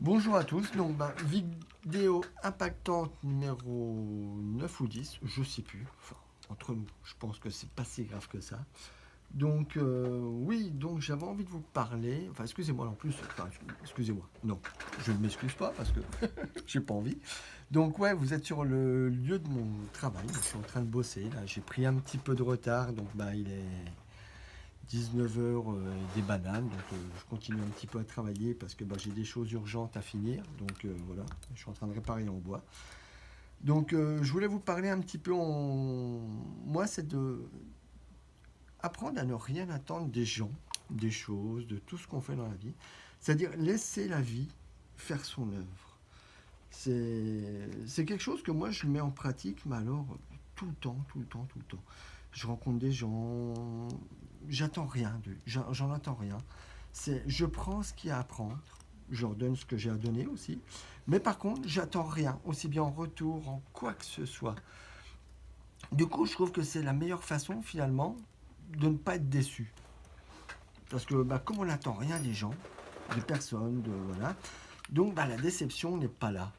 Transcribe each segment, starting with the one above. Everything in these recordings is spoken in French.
Bonjour à tous, donc vidéo impactante numéro 9 ou 10, je sais plus, enfin entre nous, je pense que c'est pas si grave que ça. Donc oui, donc j'avais envie de vous parler, enfin excusez-moi en plus, enfin excusez-moi, non, je ne m'excuse pas parce que j'ai pas envie. Donc ouais, vous êtes sur le lieu de mon travail, je suis en train de bosser, là j'ai pris un petit peu de retard, donc il est 19 heures des bananes, donc je continue un petit peu à travailler parce que j'ai des choses urgentes à finir, donc voilà, je suis en train de réparer en bois. Donc je voulais vous parler un petit peu moi c'est de apprendre à ne rien attendre des gens, des choses, de tout ce qu'on fait dans la vie, c'est-à-dire laisser la vie faire son œuvre. C'est quelque chose que moi je mets en pratique, mais alors tout le temps, tout le temps, tout le temps. Je rencontre des gens, j'attends rien d'eux, j'en attends rien. Je prends ce qu'il y a à prendre, je leur donne ce que j'ai à donner aussi, mais par contre, j'attends rien, aussi bien en retour, en quoi que ce soit. Du coup, je trouve que c'est la meilleure façon finalement de ne pas être déçu. Parce que comme on n'attend rien des gens, de personne, voilà, donc la déception n'est pas là.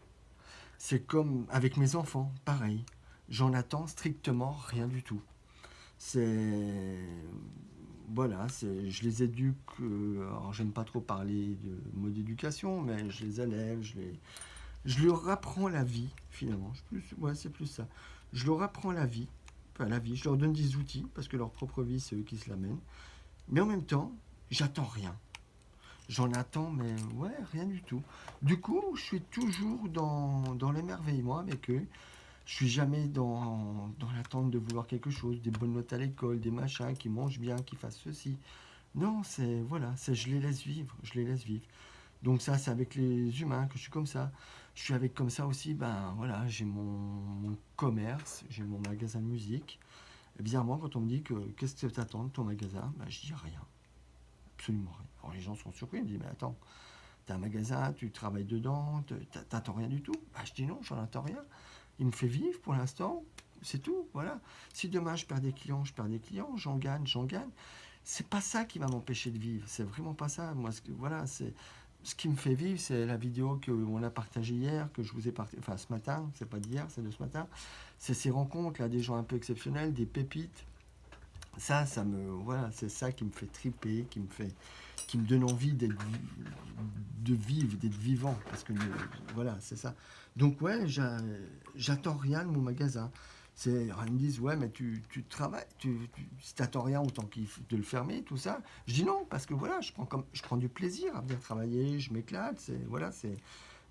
C'est comme avec mes enfants, pareil. J'en attends strictement rien du tout. C'est voilà, je les éduque. Alors j'aime pas trop parler de mode d'éducation, mais je les élève, je leur apprends la vie finalement. Ouais, c'est plus ça. Je leur apprends la vie, enfin la vie. Je leur donne des outils parce que leur propre vie c'est eux qui se l'amènent. Mais en même temps, j'attends rien. J'en attends, mais ouais, rien du tout. Du coup, je suis toujours dans l'émerveillement avec eux. Je suis jamais dans l'attente de vouloir quelque chose, des bonnes notes à l'école, des machins, qui mangent bien, qui fassent ceci. Non, je les laisse vivre, je les laisse vivre. Donc ça, c'est avec les humains que je suis comme ça. Je suis avec comme ça aussi, voilà, j'ai mon commerce, j'ai mon magasin de musique. Et bizarrement, quand on me dit que qu'est-ce que tu attends de ton magasin, je dis rien, absolument rien. Alors les gens sont surpris, ils me disent, mais attends, t'as un magasin, tu travailles dedans, t'attends rien du tout. Je dis non, j'en attends rien. Il me fait vivre pour l'instant, c'est tout, voilà. Si demain je perds des clients, je perds des clients, j'en gagne, j'en gagne. C'est pas ça qui va m'empêcher de vivre, c'est vraiment pas ça. Moi, voilà, c'est ce qui me fait vivre, c'est la vidéo qu'on a partagée hier, que je vous ai partagée, enfin ce matin, c'est pas d'hier, c'est de ce matin. C'est ces rencontres là, des gens un peu exceptionnels, des pépites. Voilà, c'est ça qui me fait triper, qui me donne envie de vivre, d'être vivant, parce que voilà, c'est ça. Donc ouais, j'attends rien de mon magasin. Ils me disent, ouais, mais tu travailles, si t'attends rien, autant de le fermer, tout ça. Je dis non, parce que voilà, je prends du plaisir à venir travailler, je m'éclate, voilà, c'est.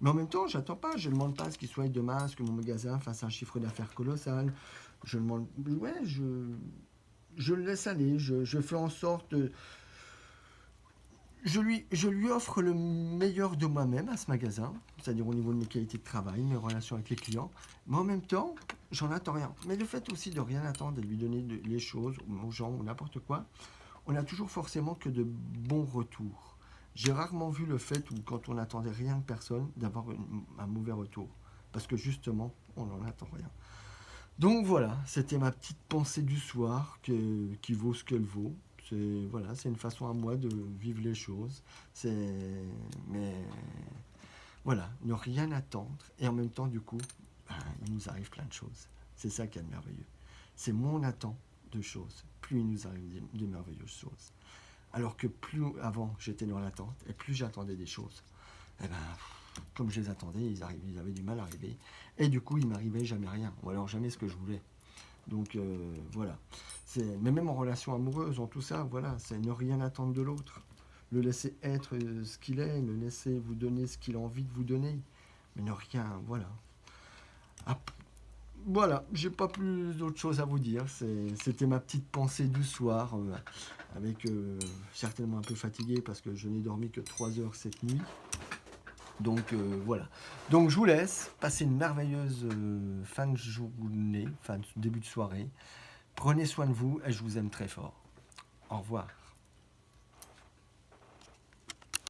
Mais en même temps, j'attends pas, je ne demande pas à ce qu'il soit demain, à ce que mon magasin fasse un chiffre d'affaires colossal. Je demande, ouais, je le laisse aller, je fais en sorte, je lui offre le meilleur de moi-même à ce magasin, c'est-à-dire au niveau de mes qualités de travail, mes relations avec les clients, mais en même temps, j'en attends rien. Mais le fait aussi de rien attendre et de lui donner les choses aux gens ou n'importe quoi, on a toujours forcément que de bons retours. J'ai rarement vu le fait où quand on n'attendait rien de personne, d'avoir un mauvais retour. Parce que justement, on n'en attend rien. Donc voilà, c'était ma petite pensée du soir qui vaut ce qu'elle vaut. Voilà, c'est une façon à moi de vivre les choses. Mais voilà, ne rien attendre et en même temps du coup, il nous arrive plein de choses. C'est ça qui est merveilleux. C'est moins on attend de choses, plus il nous arrive de merveilleuses choses. Alors que plus avant j'étais dans l'attente et plus j'attendais des choses, eh ben, comme je les attendais, ils avaient du mal à arriver. Et du coup, il m'arrivait jamais rien, ou alors jamais ce que je voulais. Donc voilà. Mais même en relation amoureuse, en tout ça, voilà, c'est ne rien attendre de l'autre. Le laisser être ce qu'il est, le laisser vous donner ce qu'il a envie de vous donner. Mais ne rien, voilà. Ah, voilà, j'ai pas plus d'autre chose à vous dire. C'était ma petite pensée du soir, avec certainement un peu fatigué parce que je n'ai dormi que 3 heures cette nuit. Donc voilà. Donc je vous laisse. Passez une merveilleuse fin de journée, fin de début de soirée. Prenez soin de vous et je vous aime très fort. Au revoir.